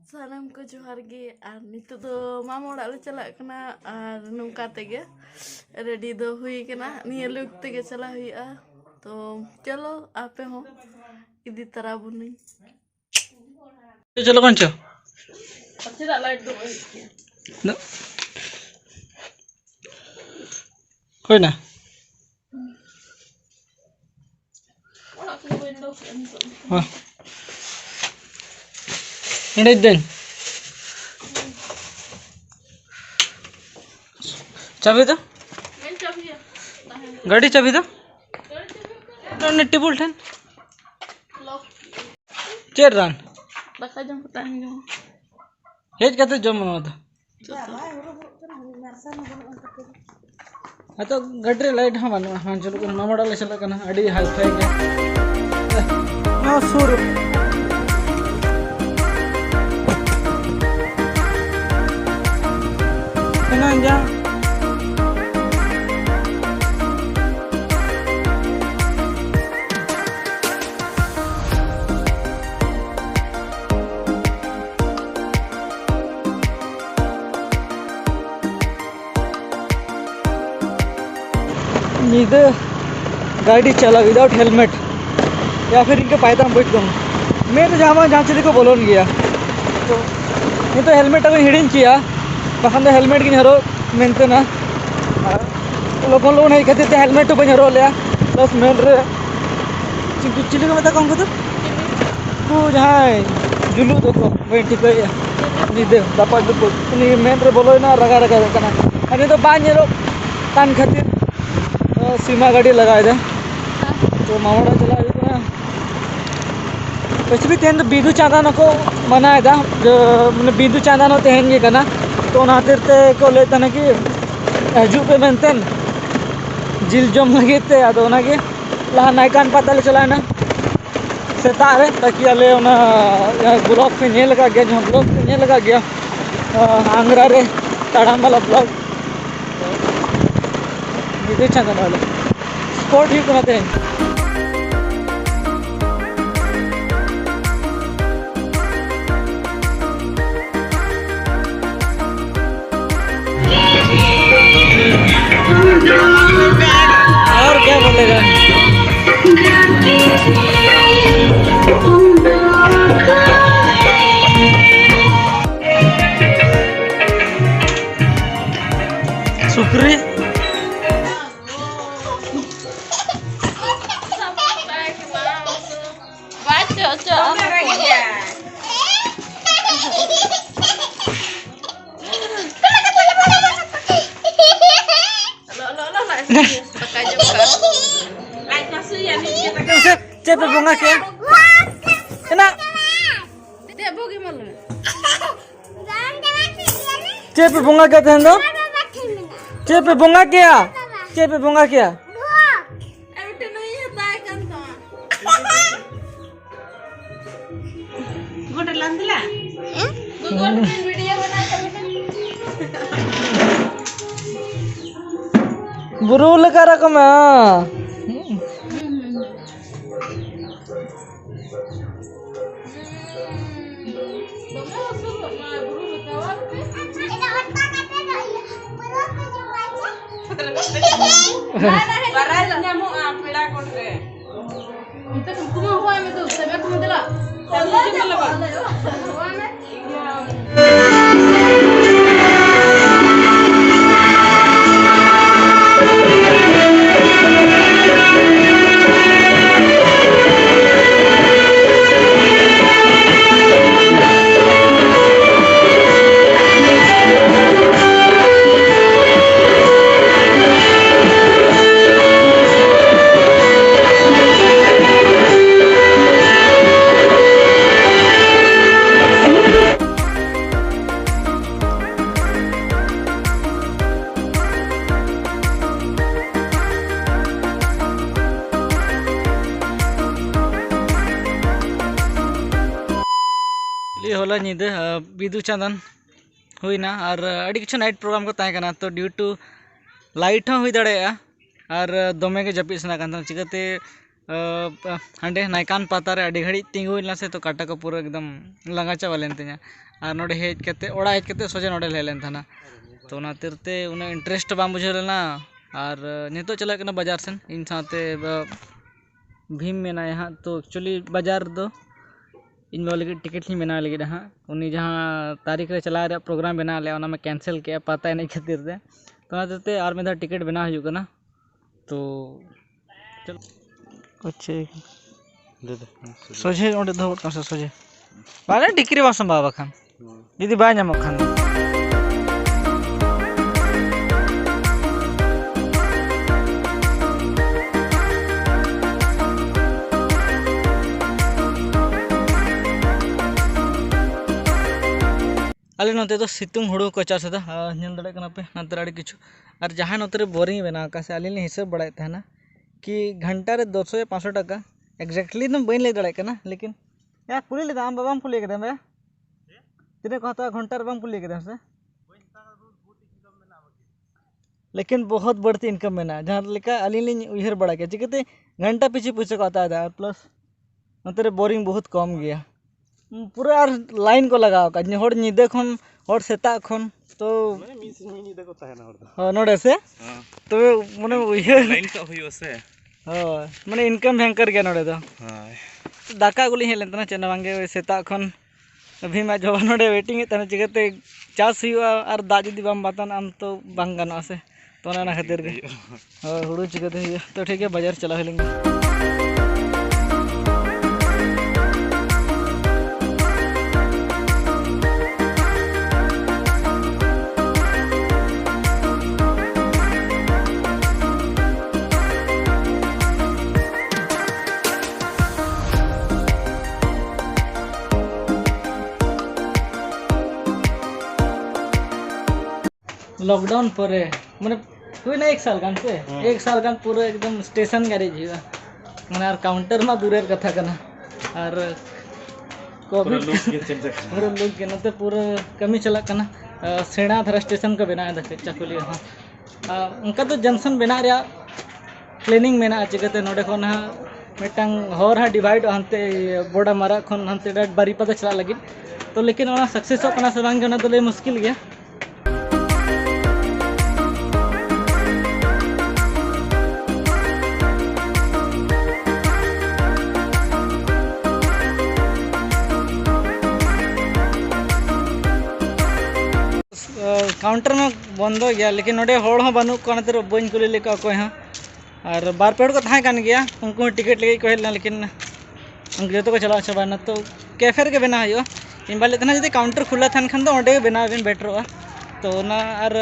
सानम को जोहार गे और नितो दो मामा ओड़ा ले चला कना और नुका तेगे रेडी दो हुई कना निये लुक तेगे चला हुई तो चलो आपे हो इदी तरह बुनी चलो पंचो अच्छी लाइट दो न कोई ना ओड़ा को विंडो हां इंडे देन चाबी दो मैं चाबी गाड़ी चाबी दो ने टेबल ठन लॉक चेर रान दाका जम ताहन जो हेज कते जम मनवा दो तो गाड़ी लाइट हाँ मानो हाँ चलो मामोड़ा ले चला कना अड़ी हाई फाई के ना सुर कना जा नींद गाड़ी चला विदाउट हेलमेट या फिर इनके पायदान बैठ दूँ मैं तो जहाँ चली को बोलोन गया तो ये तो हेलमेट अगर हिड़न किया बखान तो हेलमेट की हरो मेनते ना लोगों नहीं खाते थे हेलमेट तो बन हरो लिया प्लस मेन रे चिली को बता कौन को तो जहाँ जुलू तो को वही ठीक है नींद दापा दुपो मेन रे बोलो ना रगा रगा करना अरे तो बांध ये तान खातिर सीमा गाड़ी लगाए थे तो मामोड़ा चला ना वैसे भी तेन बीदू चांदान को मनाए था जो मैंने बीदू चांदान तेहन ये करना तो नातिर ते को लेते ना कि हजू पे मेनतेन जिल जम लगे थे अदो ना कि लहा नायकान पता ले चला ना सेता रे ताकि अले ना ब्लॉक पे नहीं लगा गया जो ब्लॉक पे नहीं लगा गया आंगरा रे तड़ाम वाला ब्लॉक बीदू चांदान वाला स्पोर्ट ही करते हैं और क्या बोलेगा सुक्री चे पे bunga क्या kena चे पे bunga क्या थे दो चे पे bunga क्या चे पे bunga क्या गोटे लंदला गूगल वीडियो बना बुरू लगा रकम होला नींद बिदु चांदन हुईना और अड़ी किछु नाइट प्रोग्राम को ताहे कना तो ड्यू टू लाइट हो हुई दाड़े और दमे के जपी सना कान चिकाते हाँ नायकान पाता रे अड़ी घड़ी तिंगुना से तो काटा को पूरा एकदम लंगा चाबा लेन तिया और नोडे हेज कते ओड़ा हेज कते सोजे नोडे ले लेन थाना तो ना तिरते उन्हें इंटरेस्ट बाम बुझे लेना और नितो चला कना बाजार सेन इन साथे भीम मेना यहाँ तो एक्चुअली बाजार दो इन बाबा लगे टिकट ही बना लगे हाँ उन्हीं जहाँ तारीख रे चला रहा प्रोग्राम बना लिया उन्हें मैं कैंसिल किया पता नहीं खातिर दे तो ना देते और मेरा टिकट बना हुआ ना तो चलो अच्छे सोचे ओंडे दो कम से सोचे बाले डिक्री वासम बाबा खान यदि बाय नाम खान अले नोते तो सितुंग हुड़ू को चास दा नेल दड़े कना पे नंतर आड़ी किछु और जहां नोते बोरिंग बना का से अली हिसाब बड़ाय था कि घंटा रे 200 या 500 टका एक्जैक्टली तो बन ले दड़े कना लेकिन या कुली ले दाम बाबाम कुली के दे तिने कहता घंटा रे बाम कुली के दे से लेकिन बहुत बढ़ती इनकम मेना जहां लेका अली लिन उहर बड़ा के चिकते घंटा पीछे पैसा कहता है प्लस नोते बोरिंग बहुत कम गया पूरा लाइन को लगाओ का हर निदे खन हर सेता खन तो नोडे से तो माने लाइन का हुयो से माने इनकम भयंकर गया नोडे तो दाका गुली हे लेतना चेना बांगे सेता खन अभी मा जो नोडे वेटिंग तना चिकते चास हुआ और दा जदी बाम बातन आम तो बांग गानो से तो ना खातिर गे हुड़ू चिकते हुआ तो ठीक है बाजार चला हेलेंगे लॉकडाउन पर मैंने हुई ना 1 साल गान से 1 साल गान पूरा एकदम स्टेशन गैरेज हुआ मैंने और काउंटर में दूर कथा करना और कोविड पूरा लोग के नते पूरा कमी चला करना सेना धरा स्टेशन का बना है चाकुली हाँ उनका तो जंक्शन बना रहा प्लानिंग में चिकते नोडे खन हाँ मिटांग हर हाँ डिवाइड हनते बड़ा मारा खन हनते बारीपादा चला लगे तो लेकिन सक्सेस से बांगे तो ले मुश्किल गया काउंटर में बंद गया लेकिन नोडे होड़ हो बनू को नते बन कुली लेका कोई हाँ और बार पेड़ को थाय कान गया उनको टिकट लगे कहला लेकिन उनको जो को चला चाबाना तो कैफे के बना हुआ इन बाले तना जदि काउंटर खुला थान खान तो ओंडे बना बिन बेटरोआ तो ना और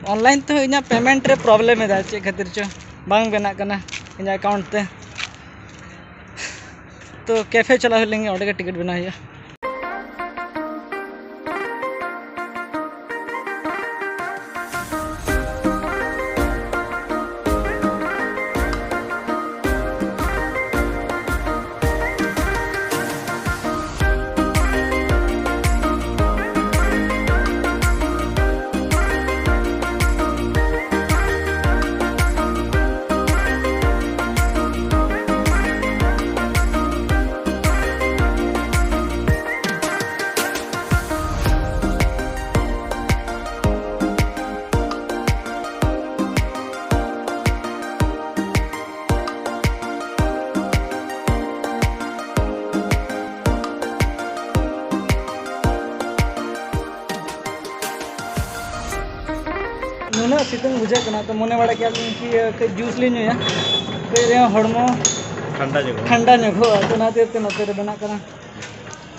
ऑनलाइन तो इना पेमेंट रे प्रॉब्लम है चे खातिर चो बांग बना कना इना अकाउंट ते तो कैफे चला लेंगे ओंडे के टिकट बना हुआ नुना सितुंग बुझे कना तो मने बड़ा क्या कि जूस ली कई हड़मो ठंडा ᱧᱚᱜᱚ तो ना देते नते रे बना कना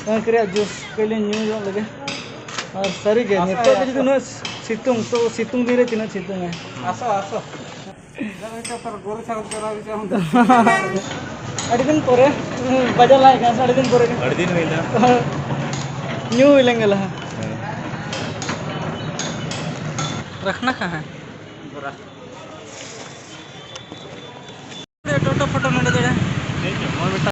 तो जूस कई न्यू लगे और सरी के नितो जदि नु सितुंग तो सितुंग दिन रे तिना सितुंग है आसो आसो पर गोरे छाल करा के चाहूं अड़ी दिन परे बाजार लाए का अड़ी दिन परे अड़ी दिन होइला न्यू लेंगे ला रखना कहाँ है टोटो फोटो में दे